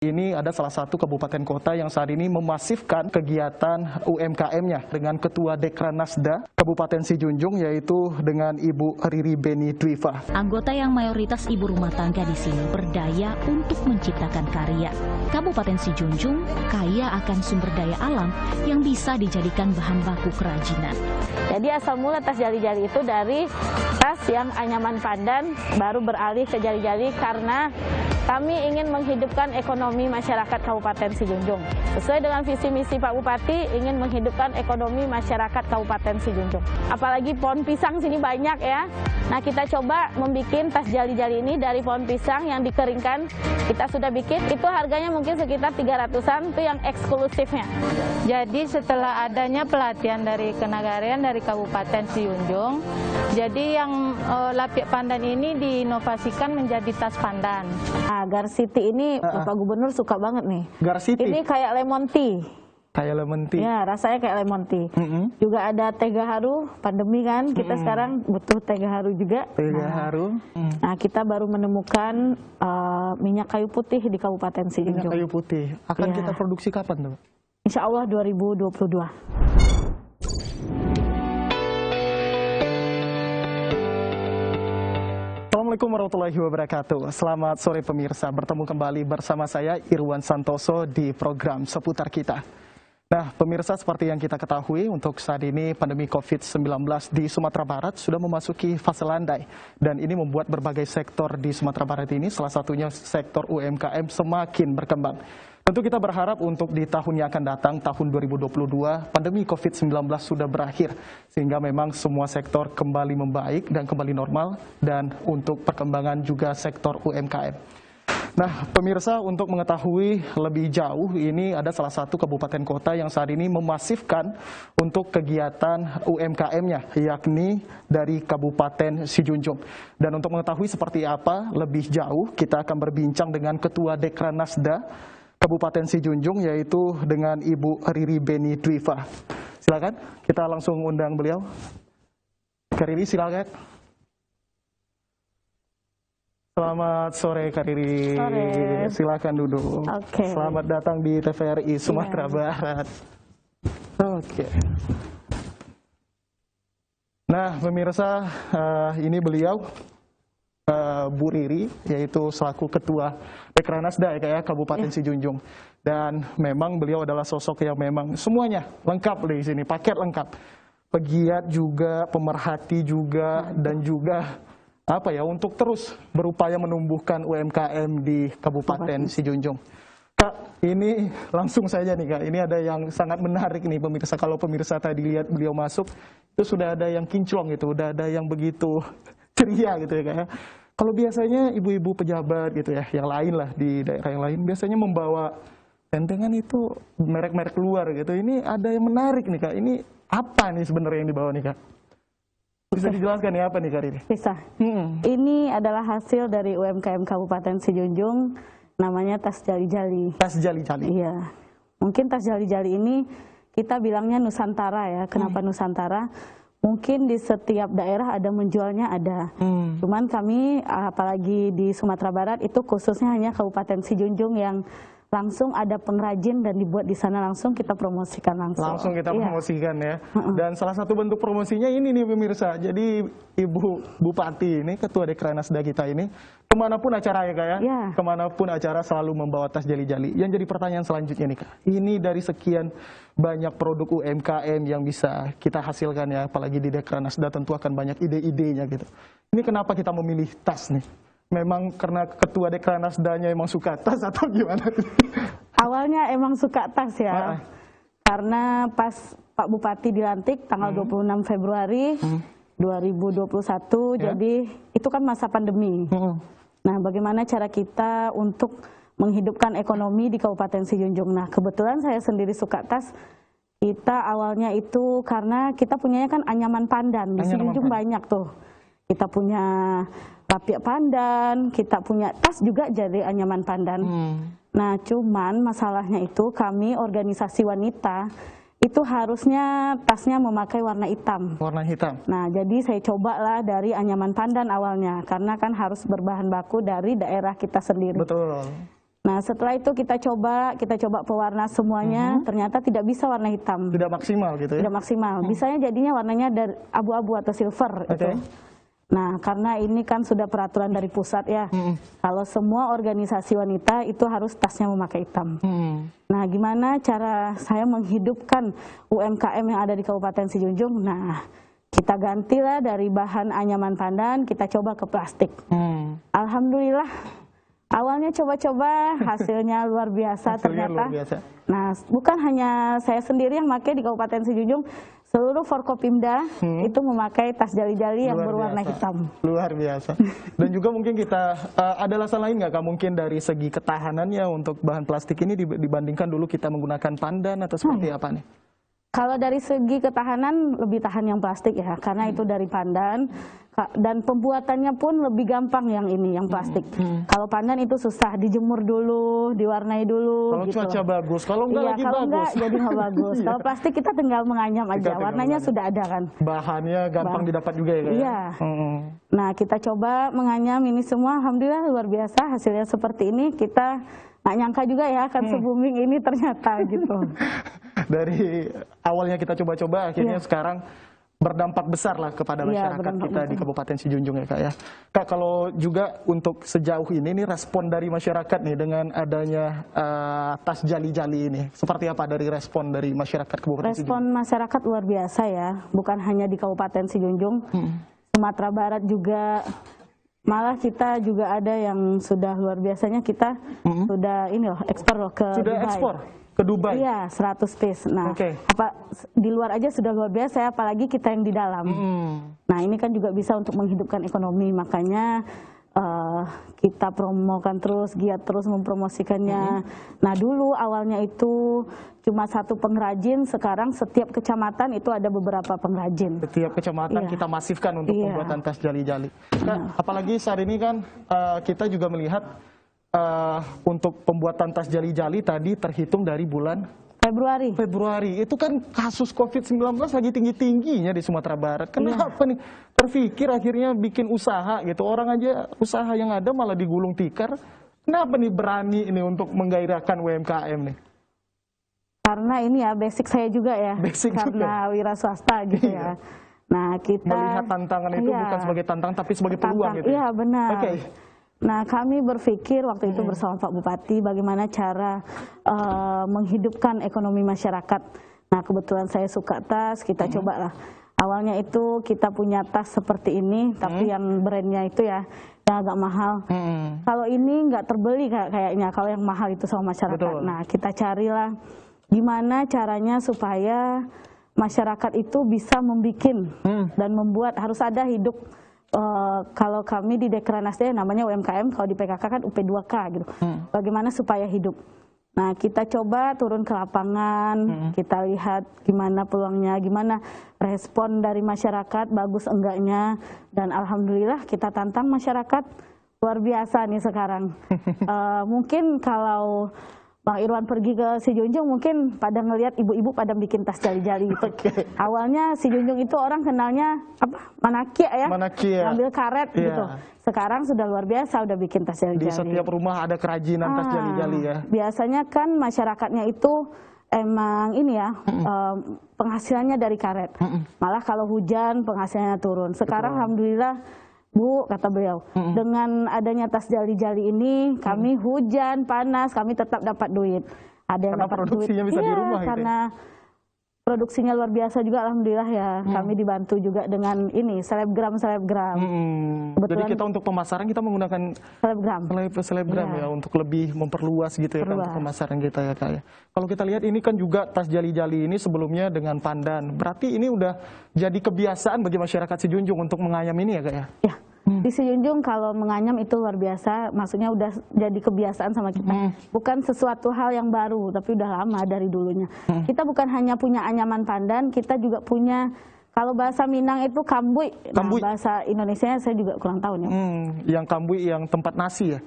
Ini ada salah satu kabupaten kota yang saat ini memasifkan kegiatan UMKM-nya dengan Ketua Dekranasda Kabupaten Sijunjung, yaitu dengan Ibu Riri Beni Dwiva. Anggota yang mayoritas ibu rumah tangga di sini berdaya untuk menciptakan karya. Kabupaten Sijunjung kaya akan sumber daya alam yang bisa dijadikan bahan baku kerajinan. Jadi asal mula tas jali-jali itu dari tas yang anyaman pandan, baru beralih ke jali-jali karena kami ingin menghidupkan ekonomi masyarakat Kabupaten Sijunjung. Sesuai dengan visi misi Pak Bupati, ingin menghidupkan ekonomi masyarakat Kabupaten Sijunjung. Apalagi pohon pisang sini banyak ya. Nah, kita coba membuat tas jali-jali ini dari pohon pisang yang dikeringkan. Kita sudah bikin, itu harganya mungkin sekitar 300-an, itu yang eksklusifnya. Jadi setelah adanya pelatihan dari Kenagarian dari Kabupaten Sijunjung, jadi yang lapiak pandan ini diinovasikan menjadi tas pandan. Nah, Garsiti ini Bapak Gubernur suka banget nih. Garsiti? Ini kayak lemon tea. Kayak lemon tea? Ya, rasanya kayak lemon tea. Juga ada teh gaharu, pandemi kan, kita sekarang butuh teh gaharu juga. Teh gaharu. Nah, kita baru menemukan minyak kayu putih di Kabupaten Sijunjung. Minyak kayu putih. Akan kita produksi kapan tuh? Insya Allah 2022. Assalamualaikum warahmatullahi wabarakatuh. Selamat sore pemirsa, bertemu kembali bersama saya Irwan Santoso di program Seputar Kita. Nah pemirsa, seperti yang kita ketahui, untuk saat ini pandemi COVID-19 di Sumatera Barat sudah memasuki fase landai. Dan ini membuat berbagai sektor di Sumatera Barat ini, salah satunya sektor UMKM, semakin berkembang. Tentu kita berharap untuk di tahun yang akan datang, tahun 2022, pandemi COVID-19 sudah berakhir. Sehingga memang semua sektor kembali membaik dan kembali normal, dan untuk perkembangan juga sektor UMKM. Nah pemirsa, untuk mengetahui lebih jauh, ini ada salah satu kabupaten kota yang saat ini memasifkan untuk kegiatan UMKM-nya, yakni dari Kabupaten Sijunjung. Dan untuk mengetahui seperti apa lebih jauh, kita akan berbincang dengan Ketua Dekranasda Kabupaten Sijunjung, yaitu dengan Ibu Riri Beni Dwiva. Silakan, kita langsung undang beliau. Kak Riri, silakan. Selamat sore Kak Riri. Sore. Silakan duduk. Oke. Selamat datang di TVRI Sumatera Barat. Oke. Nah pemirsa, ini beliau Bu Riri, yaitu selaku Ketua Dekranasda ya Kabupaten Sijunjung. Dan memang beliau adalah sosok yang memang semuanya lengkap di sini, paket lengkap. Pegiat juga, pemerhati juga, dan juga apa ya, untuk terus berupaya menumbuhkan UMKM di Kabupaten Sijunjung. Kak, ini langsung saja nih Kak, ini ada yang sangat menarik nih pemirsa. Kalau pemirsa tadi lihat beliau masuk, itu sudah ada yang kinclong gitu, udah ada yang begitu ceria gitu ya Kak ya. Kalau biasanya ibu-ibu pejabat gitu ya, yang lain lah di daerah yang lain, biasanya membawa tendengan itu merek-merek luar gitu. Ini ada yang menarik nih Kak, ini apa nih sebenarnya yang dibawa nih Kak? Bisa dijelaskan ya apa nih Kak ini? Bisa. Ini adalah hasil dari UMKM Kabupaten Sijunjung, namanya tas jali-jali. Tas jali-jali? Iya. Mungkin tas jali-jali ini kita bilangnya Nusantara ya. Kenapa Nusantara? Mungkin di setiap daerah ada menjualnya ada. Cuman kami apalagi di Sumatera Barat itu khususnya hanya Kabupaten Sijunjung yang langsung ada pengrajin dan dibuat di sana, langsung kita promosikan langsung. Langsung kita promosikan ya. Dan salah satu bentuk promosinya ini nih pemirsa. Jadi Ibu Bupati ini, Ketua Dekranasda kita ini, kemanapun acara ya Kak ya, kemanapun acara selalu membawa tas jali-jali. Yang jadi pertanyaan selanjutnya nih Kak, ini dari sekian banyak produk UMKM yang bisa kita hasilkan ya, apalagi di Dekranasda tentu akan banyak ide-idenya gitu. Ini kenapa kita memilih tas nih? Memang karena Ketua Dekranasdanya emang suka tas atau gimana? Awalnya emang suka tas ya. Karena pas Pak Bupati dilantik tanggal 26 Februari 2021, jadi itu kan masa pandemi. Nah, bagaimana cara kita untuk menghidupkan ekonomi di Kabupaten Sijunjung? Nah, kebetulan saya sendiri suka tas. Kita awalnya itu karena kita punyanya kan anyaman pandan. Di Sijunjung banyak tuh. Kita punya lapiak pandan, kita punya tas juga jadi anyaman pandan. Nah, cuman masalahnya itu kami organisasi wanita itu harusnya tasnya memakai warna hitam. Warna hitam. Nah, jadi saya cobalah dari anyaman pandan awalnya, karena kan harus berbahan baku dari daerah kita sendiri. Betul. Nah setelah itu kita coba pewarna semuanya, ternyata tidak bisa warna hitam. Tidak maksimal gitu ya? Tidak maksimal, bisanya jadinya warnanya dari abu-abu atau silver itu. Nah karena ini kan sudah peraturan dari pusat ya, kalau semua organisasi wanita itu harus tasnya memakai hitam. Nah gimana cara saya menghidupkan UMKM yang ada di Kabupaten Sijunjung? Nah kita gantilah dari bahan anyaman pandan, kita coba ke plastik. Alhamdulillah. Awalnya coba-coba, hasilnya luar biasa ternyata. Luar biasa. Nah, bukan hanya saya sendiri yang pakai di Kabupaten Sijunjung, seluruh Forkopimda itu memakai tas jali-jali yang berwarna hitam. Luar biasa. Dan juga mungkin kita, ada alasan lain nggak Kak, mungkin dari segi ketahanannya untuk bahan plastik ini dibandingkan dulu kita menggunakan pandan atau seperti apa nih? Kalau dari segi ketahanan lebih tahan yang plastik ya, karena itu dari pandan. Dan pembuatannya pun lebih gampang yang ini, yang plastik. Kalau pandan itu susah, dijemur dulu, diwarnai dulu. Kalau gitu. cuaca bagus, kalau enggak lagi kalau bagus. enggak jadi nggak bagus. Kalau plastik kita tinggal menganyam aja, warnanya sudah ada kan. Bahannya gampang didapat juga ya Kak? Iya. Nah kita coba menganyam ini semua, alhamdulillah luar biasa hasilnya seperti ini. Kita nggak nyangka juga ya akan se-booming ini ternyata gitu. Dari awalnya kita coba-coba, akhirnya sekarang berdampak besar lah kepada masyarakat kita di Kabupaten Sijunjung ya Kak ya. Kak, kalau juga untuk sejauh ini nih respon dari masyarakat nih dengan adanya tas jali-jali ini, seperti apa dari respon dari masyarakat Kabupaten Sijunjung? Respon masyarakat luar biasa ya, bukan hanya di Kabupaten Sijunjung, Sumatera Barat juga, malah kita juga ada yang sudah luar biasanya kita sudah ini loh ekspor loh ke Sudah Dubai. ekspor ke Dubai? Iya, 100 piece. Nah, di luar aja sudah luar biasa, apalagi kita yang di dalam. Nah, ini kan juga bisa untuk menghidupkan ekonomi, makanya kita promokan terus, giat terus mempromosikannya. Nah, dulu awalnya itu cuma satu pengrajin, sekarang setiap kecamatan itu ada beberapa pengrajin. Setiap kecamatan kita masifkan untuk pembuatan tas jali-jali. Nah, apalagi saat ini kan kita juga melihat untuk pembuatan tas jali-jali tadi terhitung dari bulan Februari. Itu kan kasus COVID-19 lagi tinggi-tingginya di Sumatera Barat. Kenapa nih terpikir akhirnya bikin usaha gitu? Orang aja usaha yang ada malah digulung tikar. Kenapa nih berani ini untuk menggairahkan UMKM nih? Karena ini ya basic saya juga ya. Karena wira swasta gitu ya. Nah, kita melihat tantangan itu bukan sebagai tantangan tapi sebagai peluang gitu. Iya, benar. Nah, kami berpikir waktu itu bersama Pak Bupati bagaimana cara menghidupkan ekonomi masyarakat. Nah, kebetulan saya suka tas, kita cobalah. Awalnya itu kita punya tas seperti ini, tapi yang brandnya itu ya yang agak mahal. Kalau ini nggak terbeli kayaknya, kalau yang mahal itu sama masyarakat. Nah, kita carilah gimana caranya supaya masyarakat itu bisa membuat dan membuat, harus ada hidup. Kalau kami di Dekranasda namanya UMKM, kalau di PKK kan UP2K gitu. Bagaimana supaya hidup? Nah, kita coba turun ke lapangan, kita lihat gimana peluangnya, gimana respon dari masyarakat, bagus enggaknya, dan alhamdulillah kita tantang masyarakat luar biasa nih sekarang. Mungkin kalau Bang Irwan pergi ke Sijunjung mungkin pada ngelihat ibu-ibu pada bikin tas jali-jali gitu. Awalnya Sijunjung itu orang kenalnya apa? Manakia ya. Ambil karet gitu. Sekarang sudah luar biasa udah bikin tas jali-jali. Di setiap rumah ada kerajinan tas jali-jali ya. Biasanya kan masyarakatnya itu emang ini ya penghasilannya dari karet. Malah kalau hujan penghasilannya turun. Sekarang alhamdulillah Bu, kata beliau, dengan adanya tas jali-jali ini, kami hujan, panas, kami tetap dapat duit. Ada yang dapat produksinya duit. Bisa di rumah karena produksinya luar biasa juga, alhamdulillah ya. Kami dibantu juga dengan ini, selebgram. Jadi kita untuk pemasaran kita menggunakan selebgram ya, untuk lebih memperluas gitu ya kan, untuk pemasaran kita ya Kak ya. Kalau kita lihat ini kan juga tas jali-jali ini sebelumnya dengan pandan. Berarti ini udah jadi kebiasaan bagi masyarakat Sijunjung untuk menganyam ini ya Kak ya? Ya. Di Sijunjung kalau menganyam itu luar biasa, maksudnya udah jadi kebiasaan sama kita. Bukan sesuatu hal yang baru, tapi udah lama dari dulunya. Kita bukan hanya punya anyaman pandan, kita juga punya, kalau bahasa Minang itu kambui. Nah, bahasa Indonesia saya juga kurang tahu nih. Yang kambui yang tempat nasi ya?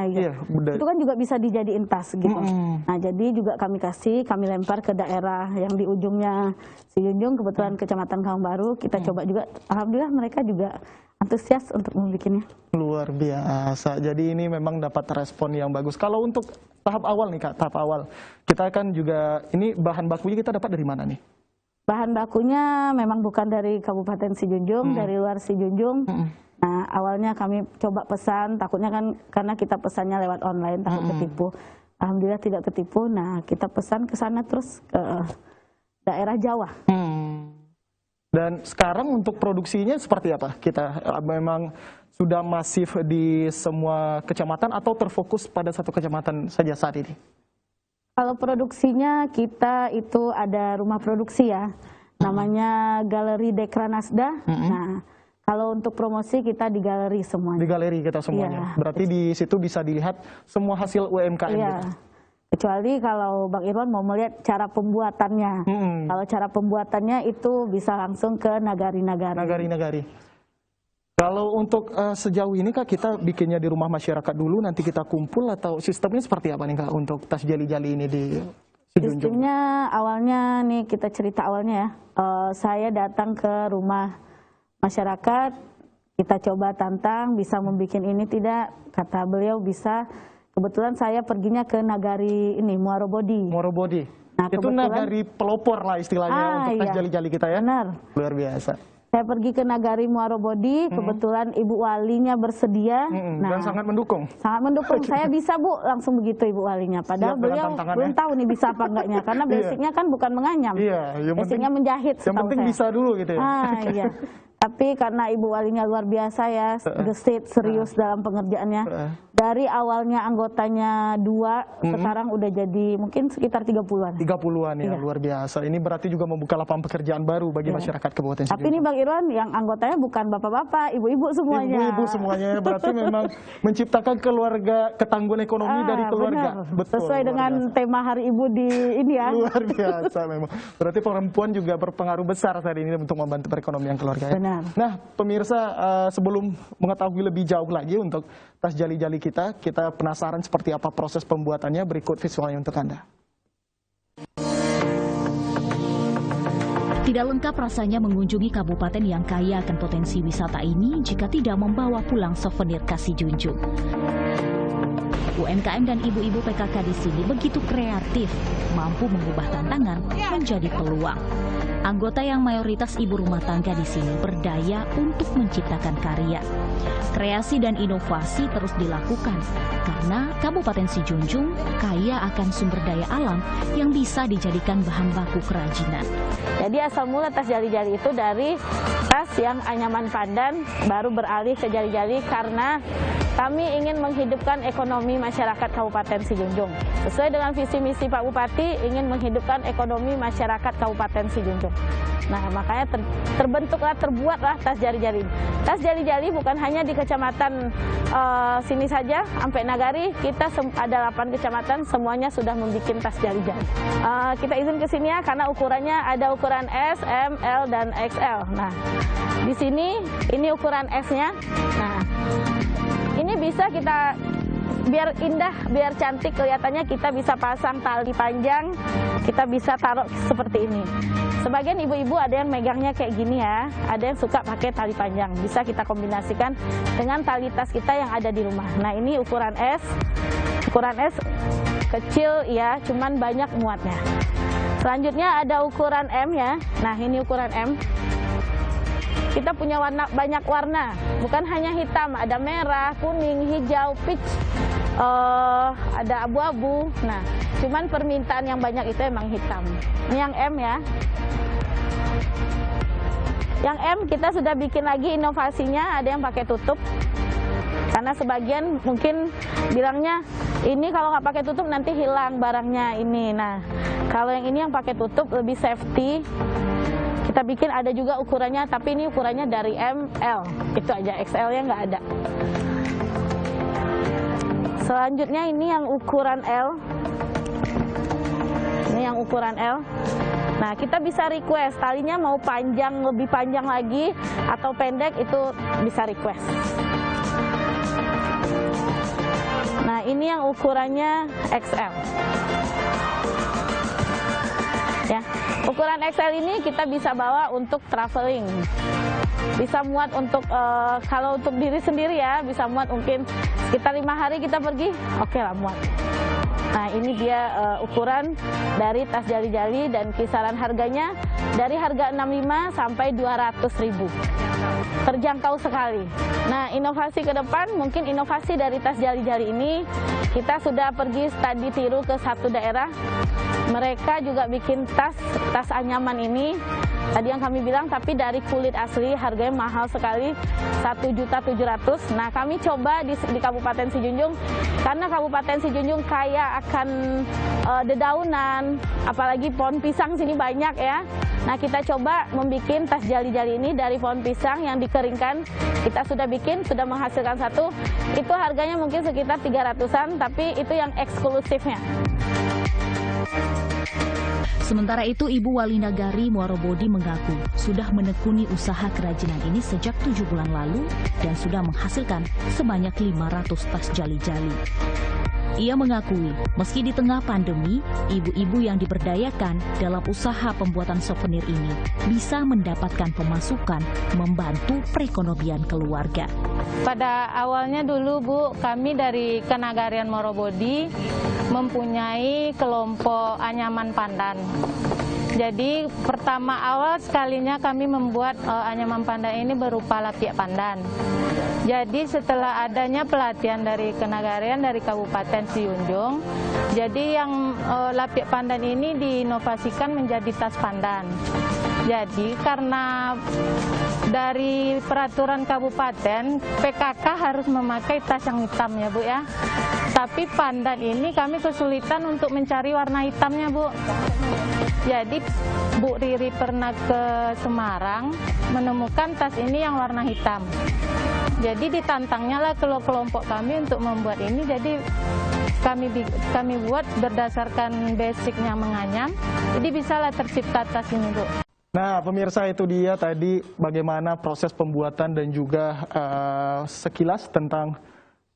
Iya. Itu kan juga bisa dijadiin tas gitu. Nah, jadi juga kami lempar ke daerah yang di ujungnya Sijunjung, kebetulan Kecamatan Kampung Baru, kita coba juga, alhamdulillah mereka juga antusias untuk membuatnya. Luar biasa. Jadi ini memang dapat respon yang bagus. Kalau untuk tahap awal nih Kak, tahap awal. Kita kan juga, ini bahan bakunya kita dapat dari mana nih? Bahan bakunya memang bukan dari Kabupaten Sijunjung, dari luar Sijunjung. Nah, awalnya kami coba pesan, takutnya kan karena kita pesannya lewat online, takut ketipu. Alhamdulillah tidak ketipu. Nah, kita pesan ke sana terus ke daerah Jawa. Dan sekarang untuk produksinya seperti apa? Kita memang sudah masif di semua kecamatan atau terfokus pada satu kecamatan saja saat ini? Kalau produksinya kita itu ada rumah produksi ya, namanya Galeri Dekranasda. Nah, kalau untuk promosi kita di galeri semuanya. Di galeri kita semuanya. Iya. Berarti di situ bisa dilihat semua hasil UMKM Iya. gitu. Kecuali kalau Bang Irwan mau melihat cara pembuatannya. Kalau cara pembuatannya itu bisa langsung ke nagari-nagari. Nagari-nagari. Kalau untuk sejauh ini Kak, kita bikinnya di rumah masyarakat dulu, nanti kita kumpul atau sistemnya seperti apa nih Kak untuk tas jali-jali ini di Sijunjung? Sistemnya awalnya nih, kita cerita awalnya ya. Saya datang ke rumah masyarakat, kita coba tantang, bisa membuat ini tidak? Kata beliau bisa. Kebetulan saya perginya ke nagari ini, Muarobodi. Muarobodi. Nah, itu nagari pelopor lah istilahnya untuk tas iya. jali-jali kita ya. Benar. Luar biasa. Saya pergi ke nagari Muarobodi, kebetulan Ibu Walinya bersedia. Dan sangat mendukung. Sangat mendukung. Saya bisa Bu, langsung begitu Ibu Walinya. Padahal Siap dengan beliau tantangannya. belum tahu nih bisa apa enggaknya. Karena basicnya kan bukan menganyam. Iya, yang Basicnya penting- menjahit. Yang setahu penting saya. bisa dulu gitu ya. Iya. Tapi karena Ibu Walinya luar biasa ya, gesit, serius dalam pengerjaannya. Dari awalnya anggotanya 2, sekarang udah jadi mungkin sekitar 30-an. 30-an ya, Iya. luar biasa. Ini berarti juga membuka lapangan pekerjaan baru bagi masyarakat Kabupaten Tapi ini Sijunjung. Bang Irwan, yang anggotanya bukan bapak-bapak, ibu-ibu semuanya. Ibu-ibu semuanya, berarti memang menciptakan keluarga, ketangguhan ekonomi dari keluarga. Benar. Sesuai luar dengan biasa. tema Hari Ibu di ini ya. Luar biasa memang. Berarti perempuan juga berpengaruh besar saat ini untuk membantu perekonomian keluarga ya. Benar. Nah, pemirsa, sebelum mengetahui lebih jauh lagi untuk tas jali-jali kita penasaran seperti apa proses pembuatannya, berikut visualnya untuk Anda. Tidak lengkap rasanya mengunjungi kabupaten yang kaya akan potensi wisata ini jika tidak membawa pulang souvenir khas Sijunjung. UMKM dan ibu-ibu PKK di sini begitu kreatif, mampu mengubah tantangan menjadi peluang. Anggota yang mayoritas ibu rumah tangga di sini berdaya untuk menciptakan karya. Kreasi dan inovasi terus dilakukan karena Kabupaten Sijunjung kaya akan sumber daya alam yang bisa dijadikan bahan baku kerajinan. Jadi asal mula tas jali-jali itu dari tas yang anyaman pandan, baru beralih ke jali-jali karena kami ingin menghidupkan ekonomi masyarakat Kabupaten Sijunjung. Sesuai dengan visi misi Pak Bupati, ingin menghidupkan ekonomi masyarakat Kabupaten Sijunjung. Nah, makanya terbuatlah tas jali-jali. Tas jali-jali bukan hanya di kecamatan sini saja, sampai Nagari, kita ada 8 kecamatan, semuanya sudah membuat tas jali-jali. Kita izin ke sini ya, karena ukurannya ada ukuran S, M, L, dan XL. Nah, di sini ini ukuran S-nya. Nah, ini bisa kita, biar indah, biar cantik kelihatannya, kita bisa pasang tali panjang, kita bisa taruh seperti ini. Sebagian ibu-ibu ada yang megangnya kayak gini ya, ada yang suka pakai tali panjang. Bisa kita kombinasikan dengan tali tas kita yang ada di rumah. Nah, ini ukuran S. Ukuran S kecil ya, cuman banyak muatnya. Selanjutnya ada ukuran M ya. Nah, ini ukuran M. Kita punya banyak warna, bukan hanya hitam, ada merah, kuning, hijau, peach, ada abu-abu. Nah, cuman permintaan yang banyak itu emang hitam. Ini yang M ya. Yang M kita sudah bikin lagi inovasinya, ada yang pakai tutup. Karena sebagian mungkin bilangnya, ini kalau nggak pakai tutup nanti hilang barangnya ini. Nah, kalau yang ini yang pakai tutup lebih safety. Kita bikin ada juga ukurannya, tapi ini ukurannya dari M, L. Itu aja, XL-nya nggak ada. Selanjutnya ini yang ukuran L. Ini yang ukuran L. Nah, kita bisa request, talinya mau panjang, lebih panjang lagi, atau pendek, itu bisa request. Nah, ini yang ukurannya XL. Ya, ukuran XL ini kita bisa bawa untuk traveling. Bisa muat untuk, kalau untuk diri sendiri ya, bisa muat mungkin sekitar 5 hari kita pergi, oke lah muat. Nah ini dia ukuran dari tas jali-jali dan kisaran harganya dari harga 65 sampai 200.000. Terjangkau sekali. Nah inovasi ke depan, mungkin inovasi dari tas jali-jali ini, kita sudah pergi studi tiru ke satu daerah. Mereka juga bikin tas anyaman ini. Tadi yang kami bilang, tapi dari kulit asli, harganya mahal sekali, 1.700.000. Nah, kami coba di Kabupaten Sijunjung, karena Kabupaten Sijunjung kaya akan dedaunan, apalagi pohon pisang sini banyak ya. Nah, kita coba membuat tas jali-jali ini dari pohon pisang yang dikeringkan. Kita sudah bikin, sudah menghasilkan satu. Itu harganya mungkin sekitar 300-an, tapi itu yang eksklusifnya. Sementara itu, Ibu Wali Nagari Muarobodi mengaku sudah menekuni usaha kerajinan ini sejak 7 bulan lalu dan sudah menghasilkan sebanyak 500 tas jali-jali. Ia mengakui, meski di tengah pandemi, ibu-ibu yang diberdayakan dalam usaha pembuatan souvenir ini bisa mendapatkan pemasukan membantu perekonomian keluarga. Pada awalnya dulu Bu, kami dari Kenagarian Muarobodi mempunyai kelompok anyaman pandan. Jadi pertama awal sekalinya kami membuat anyaman pandan ini berupa lapiak pandan. Jadi setelah adanya pelatihan dari Kenagarian dari Kabupaten Sijunjung, jadi yang lapiak pandan ini diinovasikan menjadi tas pandan. Jadi karena dari peraturan kabupaten, PKK harus memakai tas yang hitam ya Bu ya. Tapi pandan ini kami kesulitan untuk mencari warna hitamnya Bu. Jadi Bu Riri pernah ke Semarang menemukan tas ini yang warna hitam. Jadi ditantangnya lah kelompok kami untuk membuat ini. Jadi kami buat berdasarkan basicnya menganyam. Jadi bisalah tercipta tas ini Bu. Nah, pemirsa, itu dia tadi bagaimana proses pembuatan dan juga sekilas tentang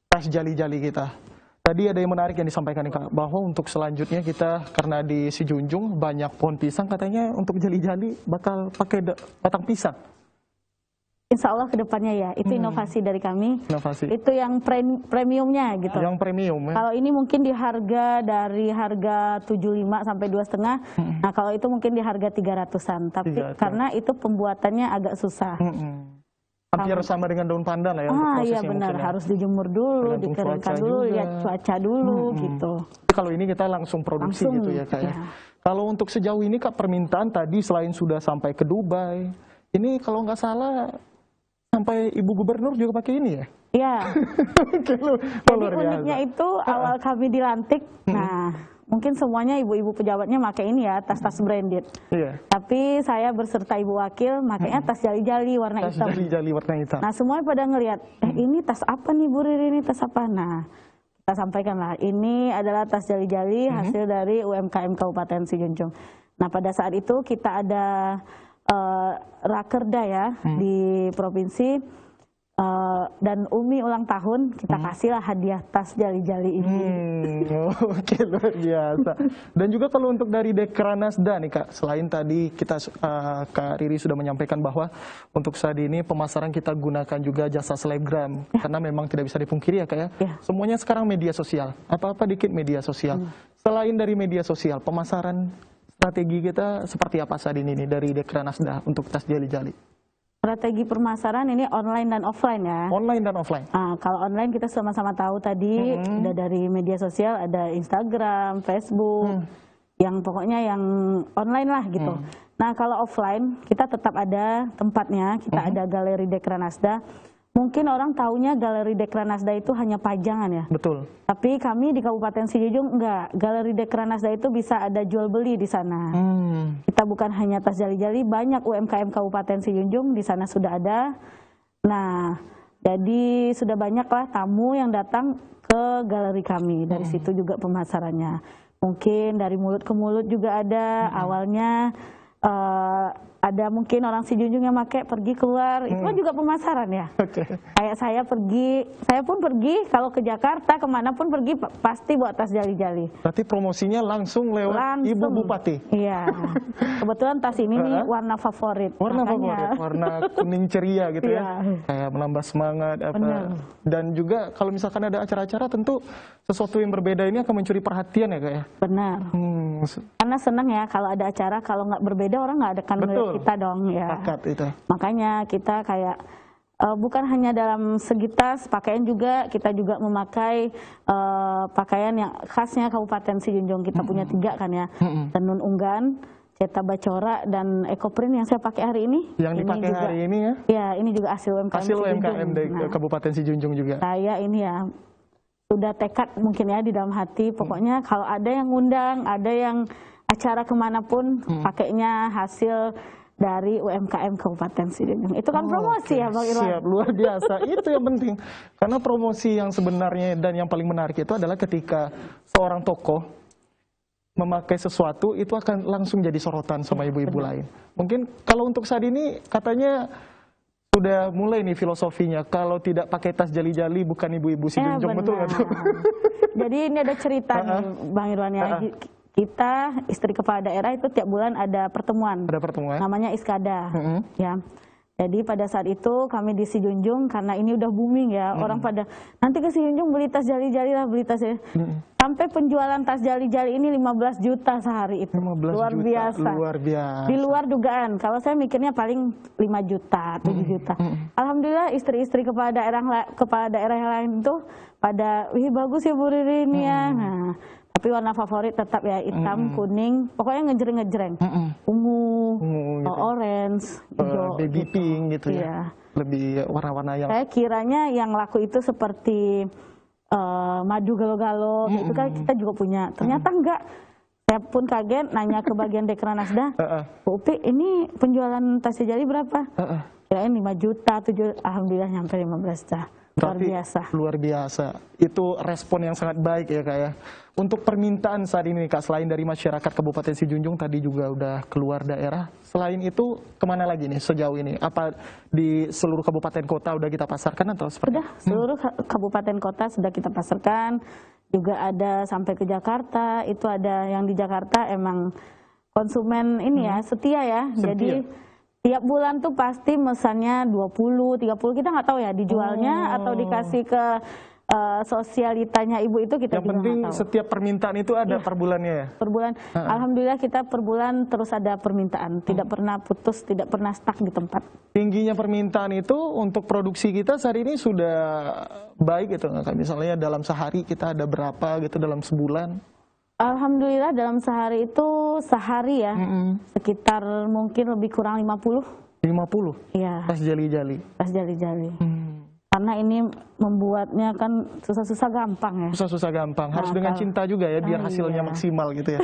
tas jali-jali kita. Tadi ada yang menarik yang disampaikan Kak, bahwa untuk selanjutnya kita, karena di Sijunjung banyak pohon pisang, katanya untuk jali-jali bakal pakai batang pisang. Insya Allah kedepannya ya, itu inovasi dari kami. Inovasi. Itu yang premiumnya gitu. Yang premium ya. Kalau ini mungkin di harga dari harga 75 sampai 2,5. Nah kalau itu mungkin di harga 300-an. Tapi karena itu pembuatannya agak susah. Hampir sama dengan daun pandan lah ya. Iya benar, harus dijemur dulu, dikeringkan dulu, lihat cuaca dulu gitu. Kalau ini kita langsung produksi gitu ya Kak ya. Kalau untuk sejauh ini Kak, permintaan tadi selain sudah sampai ke Dubai, ini kalau nggak salah sampai Ibu Gubernur juga pakai ini ya? Iya. Jadi uniknya itu awal kami dilantik, nah mungkin semuanya ibu-ibu pejabatnya pakai ini ya, tas-tas branded. Iya. Tapi saya berserta Ibu Wakil makanya tas jali-jali warna hitam. Tas jali-jali warna hitam. Nah semuanya pada ngelihat, ini tas apa nih Bu Riri, ini tas apa? Nah kita sampaikan lah, ini adalah tas jali-jali hasil dari UMKM Kabupaten Sijunjung. Nah pada saat itu kita ada Rakerda ya di provinsi dan Umi ulang tahun, kita kasihlah hadiah tas jali-jali ini. Oke, luar biasa. Dan juga kalau untuk dari Dekranasda nih Kak, selain tadi kita Kak Riri sudah menyampaikan bahwa untuk saat ini pemasaran kita gunakan juga jasa selebgram, karena memang tidak bisa dipungkiri ya Kak ya. Semuanya sekarang media sosial, apa-apa dikit media sosial. Selain dari media sosial, pemasaran strategi kita seperti apa saat ini nih dari Dekranasda untuk tas jali-jali? Strategi permasaran ini online dan offline ya. Online dan offline. Kalau online kita sama-sama tahu tadi udah dari media sosial, ada Instagram, Facebook, yang pokoknya yang online lah gitu. Nah kalau offline kita tetap ada tempatnya, kita ada Galeri Dekranasda. Mungkin orang taunya Galeri Dekranasda itu hanya pajangan ya. Betul. Tapi kami di Kabupaten Sijunjung enggak. Galeri Dekranasda itu bisa ada jual beli di sana. Kita bukan hanya tas jali-jali, banyak UMKM Kabupaten Sijunjung di sana sudah ada. Nah, jadi sudah banyaklah tamu yang datang ke galeri kami. Dari situ juga pemasarannya. Mungkin dari mulut ke mulut juga ada. Awalnya ada mungkin orang Sijunjung yang pakai pergi keluar, itu kan juga pemasaran ya. Kayak saya pun pergi kalau ke Jakarta kemanapun pergi pasti bawa tas jali-jali. Berarti promosinya langsung lewat Ibu Bupati. Iya. Kebetulan tas ini nih warna favorit. Warna favorit, warna kuning ceria gitu ya. Kayak menambah semangat apa. Dan juga kalau misalkan ada acara-acara tentu sesuatu yang berbeda ini akan mencuri perhatian ya Kak ya. Benar. Karena senang ya kalau ada acara, kalau nggak berbeda orang nggak akan melihat kita dong ya. Itu. Makanya kita kayak bukan hanya dalam segi tas, pakaian juga, kita juga memakai pakaian yang khasnya Kabupaten Sijunjung. Kita punya 3 kan ya, tenun unggan, cetak bacora, dan ekoprint yang saya pakai hari ini. Yang dipakai juga, hari ini ya? Ya, ini juga hasil UMKM hasil UMKM dari Kabupaten Sijunjung juga. Saya ini ya, sudah tekad mungkin ya di dalam hati, pokoknya kalau ada yang ngundang, ada yang acara kemanapun, pakainya hasil dari UMKM Kabupaten Sijunjung. Itu kan promosi ya Bang Irwan? Siap, luar biasa. Itu yang penting. Karena promosi yang sebenarnya dan yang paling menarik itu adalah ketika seorang tokoh memakai sesuatu, itu akan langsung jadi sorotan sama ibu-ibu lain. Mungkin kalau untuk saat ini katanya sudah mulai nih filosofinya, kalau tidak pakai tas jali-jali bukan ibu-ibu Sijunjung, betul nggak tuh? Jadi ini ada cerita nih Bang Irwan ya. Kita istri kepala daerah itu tiap bulan ada pertemuan. Ada pertemuan. Namanya Iskada. Ya. Jadi pada saat itu kami di Sijunjung, karena ini udah booming ya, orang pada nanti ke Sijunjung beli tas jali-jali lah, beli tas jali. Sampai penjualan tas jali-jali ini 15 juta sehari itu. 15 luar juta, biasa. Luar biasa. Di luar dugaan. Kalau saya mikirnya paling 5 juta, 7 juta. Alhamdulillah istri-istri kepala daerah yang lain itu pada, wih bagus ya Bu Riri ini ya. Nah, tapi warna favorit tetap ya hitam, kuning, pokoknya ngejreng-ngejreng. Ungu, gitu. Orange, hijau, baby gitu. Pink gitu ya. Lebih warna-warna yang... Saya kiranya yang laku itu seperti madu galo-galo, itu kan kita juga punya. Ternyata enggak. Saya pun kaget, nanya ke bagian Dekranasda, Bu Upi, ini penjualan tas jali berapa? Kirain 5 juta, 7, alhamdulillah nyampe 15 juta. Luar biasa. Luar biasa. Itu respon yang sangat baik ya Kak ya. Untuk permintaan saat ini Kak, selain dari masyarakat Kabupaten Sijunjung tadi juga udah keluar daerah. Selain itu kemana lagi nih sejauh ini? Apa di seluruh kabupaten kota udah kita pasarkan atau seperti? Sudah, seluruh kabupaten kota sudah kita pasarkan. Juga ada sampai ke Jakarta. Itu ada yang di Jakarta emang konsumen ini ya, setia ya. Jadi tiap bulan tuh pasti mesannya 20, 30, kita nggak tahu ya dijualnya atau dikasih ke sosialitanya ibu itu kita juga nggak tahu. Yang penting setiap permintaan itu ada per bulannya ya? Per bulan. Alhamdulillah kita per bulan terus ada permintaan, tidak pernah putus, tidak pernah stuck di tempat. Tingginya permintaan itu untuk produksi kita saat ini sudah baik gitu nggak? Misalnya dalam sehari kita ada berapa gitu dalam sebulan? Alhamdulillah dalam sehari itu ya sekitar mungkin lebih kurang 50. 50? Iya. Tas jali-jali? Tas jali-jali. Karena ini membuatnya kan susah-susah gampang ya. Susah-susah gampang, harus dengan cinta juga ya biar hasilnya maksimal gitu ya.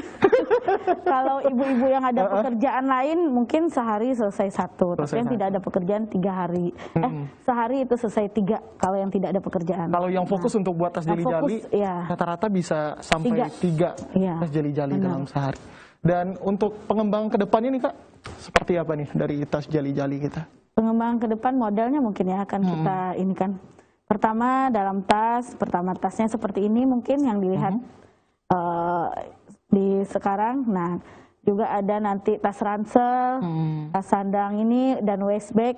Kalau ibu-ibu yang ada pekerjaan lain mungkin sehari selesai 1, tapi yang tidak ada pekerjaan 3 hari. Sehari itu selesai 3 kalau yang tidak ada pekerjaan. Kalau yang fokus untuk buat tas jali-jali rata-rata bisa sampai 3 tas jali-jali dalam sehari. Dan untuk pengembangan ke depannya nih Kak, seperti apa nih dari tas jali-jali kita? Pengembangan ke depan modelnya mungkin ya akan kita ini kan. Pertama dalam tas, tasnya seperti ini mungkin yang dilihat di sekarang. Nah juga ada nanti tas ransel, tas sandang ini dan waist bag.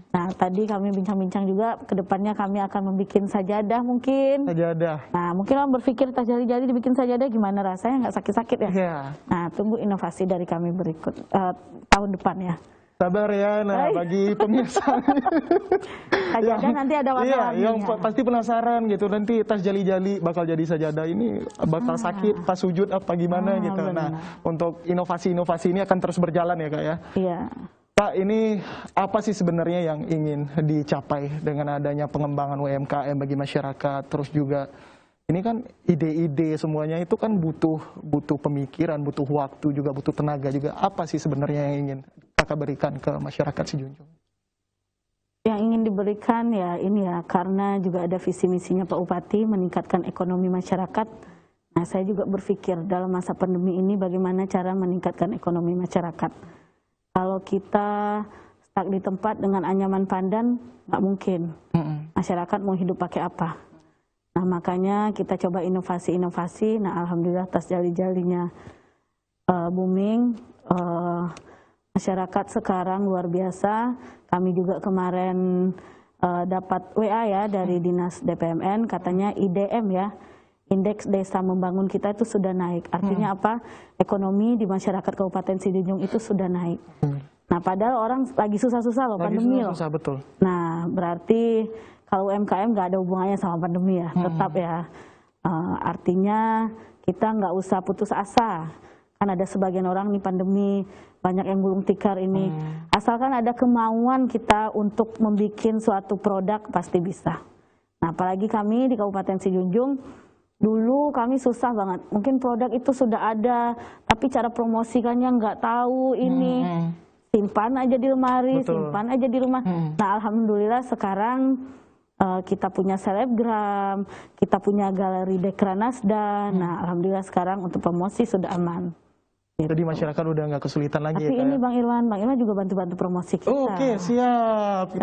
Nah tadi kami bincang-bincang juga ke depannya kami akan membuat sajadah mungkin. Sajadah. Nah mungkin orang berpikir tas jali-jali dibikin sajadah gimana rasanya, nggak sakit-sakit ya. Nah tunggu inovasi dari kami berikut tahun depan ya. Sabar ya, nah bagi pemirsa sajadah nanti ada warna-warninya. Yang pasti penasaran gitu, nanti tas jali-jali bakal jadi sajadah ini bakal sakit pas sujud apa gimana gitu. Benar. Nah untuk inovasi-inovasi ini akan terus berjalan ya Kak ya. Iya. Kak, ini apa sih sebenarnya yang ingin dicapai dengan adanya pengembangan UMKM bagi masyarakat, terus juga ini kan ide-ide semuanya itu kan butuh pemikiran, butuh waktu juga, butuh tenaga juga. Apa sih sebenarnya yang ingin Kakak berikan ke masyarakat Sijunjung? Yang ingin diberikan ya ini ya, karena juga ada visi misinya Pak Bupati meningkatkan ekonomi masyarakat. Nah saya juga berpikir dalam masa pandemi ini bagaimana cara meningkatkan ekonomi masyarakat. Kalau kita stuck di tempat dengan anyaman pandan, nggak mungkin. Masyarakat mau hidup pakai apa? Nah, makanya kita coba inovasi-inovasi. Nah, alhamdulillah tas jali-jalinya booming. Masyarakat sekarang luar biasa. Kami juga kemarin dapat WA ya dari Dinas DPMN, katanya IDM ya, Indeks Desa Membangun kita itu sudah naik. Artinya apa? Ekonomi di masyarakat Kabupaten Sijunjung itu sudah naik. Nah, padahal orang lagi susah-susah loh, pandemi loh. Susah, betul. Nah, berarti kalau UMKM nggak ada hubungannya sama pandemi ya, tetap ya. Artinya kita nggak usah putus asa. Kan ada sebagian orang nih pandemi, banyak yang gulung tikar ini. Asalkan ada kemauan kita untuk membuat suatu produk, pasti bisa. Nah, apalagi kami di Kabupaten Sijunjung, dulu kami susah banget. Mungkin produk itu sudah ada, tapi cara promosikannya nggak tahu ini. Simpan aja di lemari, simpan aja di rumah. Nah, alhamdulillah sekarang kita punya selebgram, kita punya galeri Dekranasda. Nah, alhamdulillah sekarang untuk promosi sudah aman. Jadi masyarakat udah nggak kesulitan lagi. Tapi ya, ini Bang Irwan juga bantu-bantu promosi kita. Oke, siap.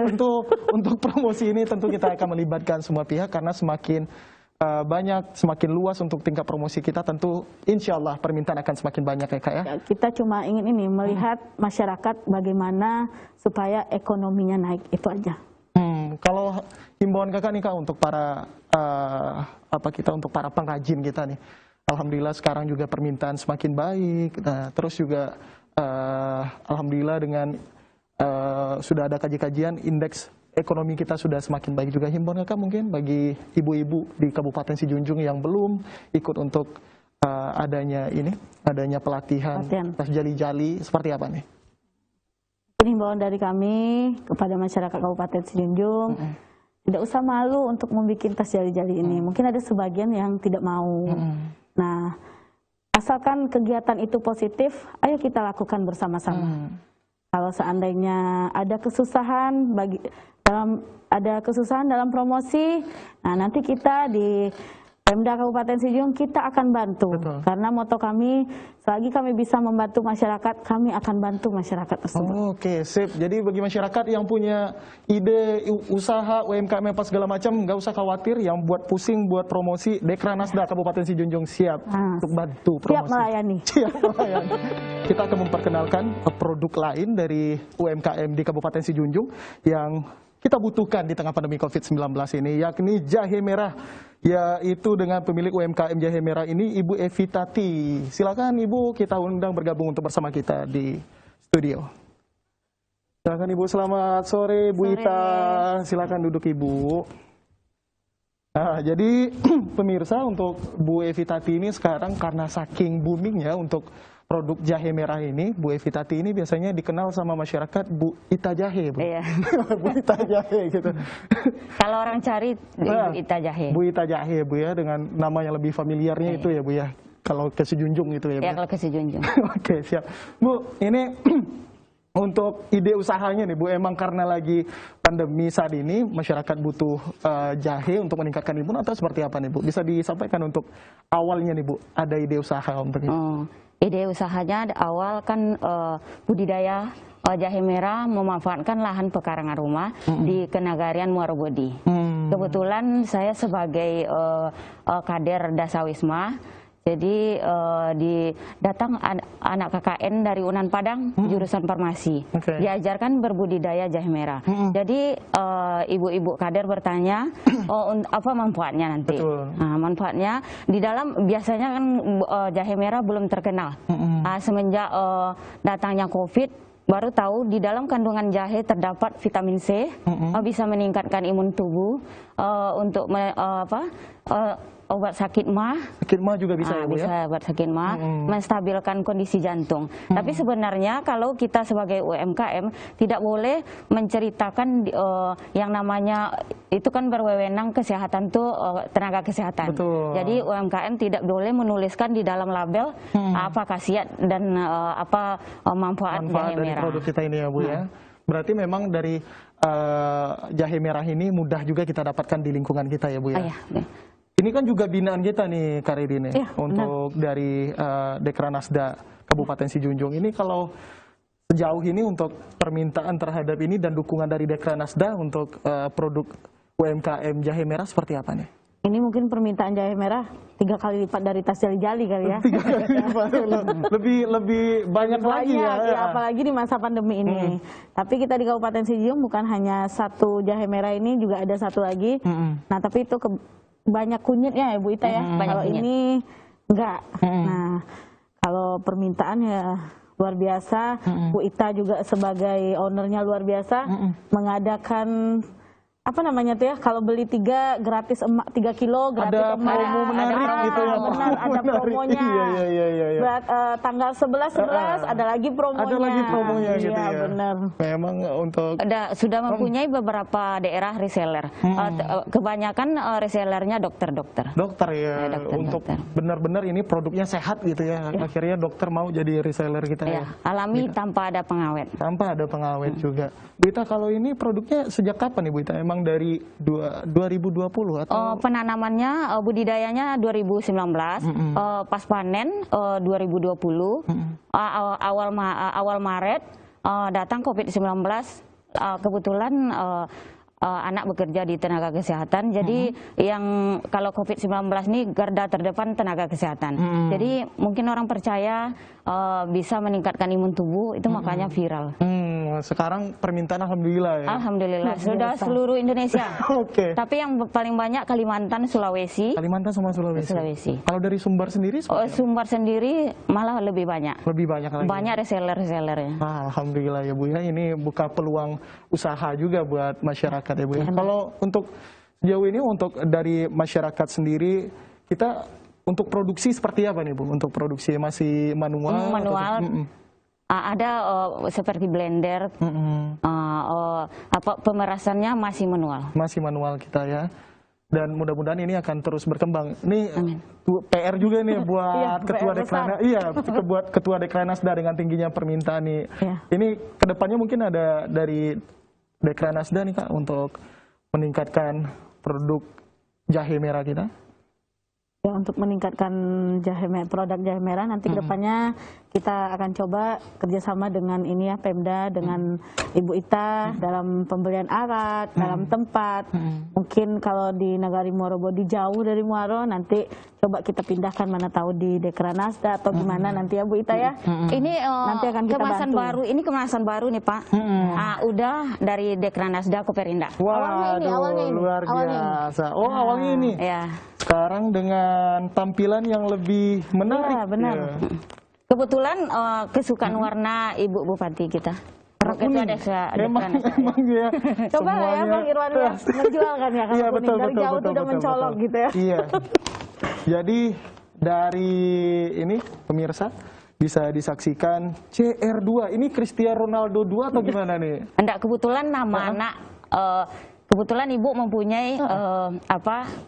Untuk promosi ini tentu kita akan melibatkan semua pihak, karena semakin banyak, semakin luas untuk tingkat promosi kita, tentu insya Allah permintaan akan semakin banyak ya Kak ya. Kita cuma ingin ini melihat masyarakat bagaimana supaya ekonominya naik, itu aja. Kalau himbauan Kakak nih Kak untuk para untuk para pengrajin kita nih. Alhamdulillah sekarang juga permintaan semakin baik. Nah, terus juga alhamdulillah dengan sudah ada kajian indeks ekonomi kita sudah semakin baik juga. Himbauan Kakak mungkin bagi ibu-ibu di Kabupaten Sijunjung yang belum ikut untuk adanya pelatihan tas jali-jali, seperti apa nih? Himbauan dari kami kepada masyarakat Kabupaten Sijunjung, tidak usah malu untuk membuat tas jali-jali ini. Mungkin ada sebagian yang tidak mau. Nah, asalkan kegiatan itu positif, ayo kita lakukan bersama-sama. Kalau seandainya ada kesusahan dalam promosi, nah nanti kita di Pemda Kabupaten Sijunjung kita akan bantu. Karena moto kami, selagi kami bisa membantu masyarakat, kami akan bantu masyarakat tersebut. Oke, sip. Jadi bagi masyarakat yang punya ide usaha UMKM apa segala macam, nggak usah khawatir. Yang buat pusing buat promosi, Dekranasda Kabupaten Sijunjung siap untuk bantu promosi. Siap melayani. Siap melayani. Kita akan memperkenalkan produk lain dari UMKM di Kabupaten Sijunjung yang kita butuhkan di tengah pandemi COVID-19 ini, yakni jahe merah, yaitu dengan pemilik UMKM jahe merah ini, Ibu Evitati. Silakan Ibu, kita undang bergabung untuk bersama kita di studio. Silakan Ibu, selamat sore Bu Ita. Silakan duduk Ibu. Nah, jadi pemirsa, untuk Bu Evitati ini sekarang karena saking boomingnya untuk produk jahe merah ini, Bu Evitati ini biasanya dikenal sama masyarakat Bu Ita Jahe, Bu. Iya. Bu Ita Jahe gitu. Kalau orang cari Bu Ita Jahe. Bu Ita Jahe, Bu ya, dengan nama yang lebih familiarnya itu ya Bu ya. Kalau ke Sijunjung itu ya Bu. Ya, kalau ke Sijunjung. Oke, siap. Bu, ini untuk ide usahanya nih Bu, emang karena lagi pandemi saat ini masyarakat butuh jahe untuk meningkatkan imun atau seperti apa nih Bu? Bisa disampaikan untuk awalnya nih Bu, ada ide usaha untuk itu? Ide usahanya awal kan budidaya jahe merah memanfaatkan lahan pekarangan rumah di Kenagarian Muarobodi. Kebetulan saya sebagai kader Dasawisma, jadi datang anak KKN dari Unan Padang, jurusan farmasi, diajarkan berbudidaya jahe merah. Jadi ibu-ibu kader bertanya, apa manfaatnya nanti? Nah, manfaatnya di dalam biasanya kan jahe merah belum terkenal. Semenjak datangnya COVID, baru tahu di dalam kandungan jahe terdapat vitamin C, bisa meningkatkan imun tubuh, untuk obat sakit mah. Sakit mah juga bisa ya Bu bisa ya? obat sakit mah, menstabilkan kondisi jantung. Tapi sebenarnya kalau kita sebagai UMKM tidak boleh menceritakan yang namanya itu kan berwenang kesehatan tuh tenaga kesehatan. Jadi UMKM tidak boleh menuliskan di dalam label apa khasiat dan apa manfaat jahe dari merah. Produk kita ini ya Bu ya. Berarti memang dari jahe merah ini mudah juga kita dapatkan di lingkungan kita ya Bu ya. Ini kan juga binaan kita nih Kak Ridine, untuk dari Dekranasda Kabupaten Sijunjung. Ini kalau sejauh ini untuk permintaan terhadap ini dan dukungan dari Dekranasda untuk produk UMKM jahe merah seperti apa nih? Ini mungkin permintaan jahe merah 3 kali lipat dari tas jali-jali kali ya. 3 kali lipat, lebih banyak lagi ya. Apalagi di masa pandemi ini. Tapi kita di Kabupaten Sijiung bukan hanya satu jahe merah ini, juga ada satu lagi. Nah, tapi itu banyak kunyitnya ya Bu Ita ya. Kalau ini enggak. Nah, kalau permintaan ya luar biasa. Bu Ita juga sebagai ownernya luar biasa mengadakan apa namanya tuh ya, kalau beli 3 gratis 3 kilo gratis ada promo menarik gitu ya. Benar, ada promonya. Iya. Tanggal 11 ada lagi promonya. Ada lagi promonya gitu ya. Iya, benar. Memang untuk sudah mempunyai beberapa daerah reseller. Kebanyakan resellernya dokter-dokter. Dokter ya, dokter, untuk dokter. benar-benar ini produknya sehat gitu ya. Akhirnya dokter mau jadi reseller kita ya. Alami tanpa ada pengawet. Tanpa ada pengawet juga. Bu Ita, kalau ini produknya sejak kapan nih Bu Ita? Emang dari 2020 atau? Penanamannya, budidayanya 2019, pas panen 2020, awal Maret datang COVID-19, kebetulan anak bekerja di tenaga kesehatan, jadi yang kalau COVID-19 ini garda terdepan tenaga kesehatan. Jadi mungkin orang percaya bisa meningkatkan imun tubuh, itu makanya viral. Sekarang permintaan alhamdulillah ya. Alhamdulillah, sudah seluruh Indonesia. Oke. Tapi yang paling banyak Kalimantan, Sulawesi. Kalimantan sama Sulawesi. Kalau dari Sumbar sendiri? Sumbar sendiri malah lebih banyak. Lebih banyak lagi. Banyak reseller-resellernya. Alhamdulillah ya Bu ya, ini buka peluang usaha juga buat masyarakat ya Bu ya. Kalau untuk sejauh ini untuk dari masyarakat sendiri, kita untuk produksi seperti apa nih Bu? Untuk produksi masih manual? Manual. Ada seperti blender, pemerasannya masih manual. Masih manual kita ya. Dan mudah-mudahan ini akan terus berkembang. Ini PR juga nih buat ketua Dekranasda. Iya, buat ketua Dekranasda dengan tingginya permintaan nih. Ini kedepannya mungkin ada dari Dekranasda nih Kak untuk meningkatkan produk jahe merah kita. Ya, untuk meningkatkan produk jahe merah nanti kedepannya kita akan coba kerjasama dengan ini ya, Pemda, dengan Ibu Ita dalam pembelian alat, dalam tempat. Mungkin kalau di Nagari Muaro Bodi jauh dari Muaro, nanti coba kita pindahkan, mana tahu di Dekranasda atau gimana nanti ya Bu Ita ya. Ini nanti akan kita kemasan bantu. baru, ini kemasan baru nih Pak. Udah dari Dekranasda ke Perindak. Awalnya ini. Luar biasa. Oh, awalnya ini. Ya. Sekarang dengan tampilan yang lebih menarik. Ya, benar. Ya. Kebetulan kesukaan warna Ibu Bupati kita. Kuning. Emang ya. Coba ya Bang Irwan ya, menjual kan ya, kalau kuning dari jauh tuh udah mencolok gitu ya. Iya. Jadi dari ini pemirsa bisa disaksikan CR2. Ini Cristiano Ronaldo 2 atau gimana nih? Enggak, kebetulan nama anak kebetulan Ibu mempunyai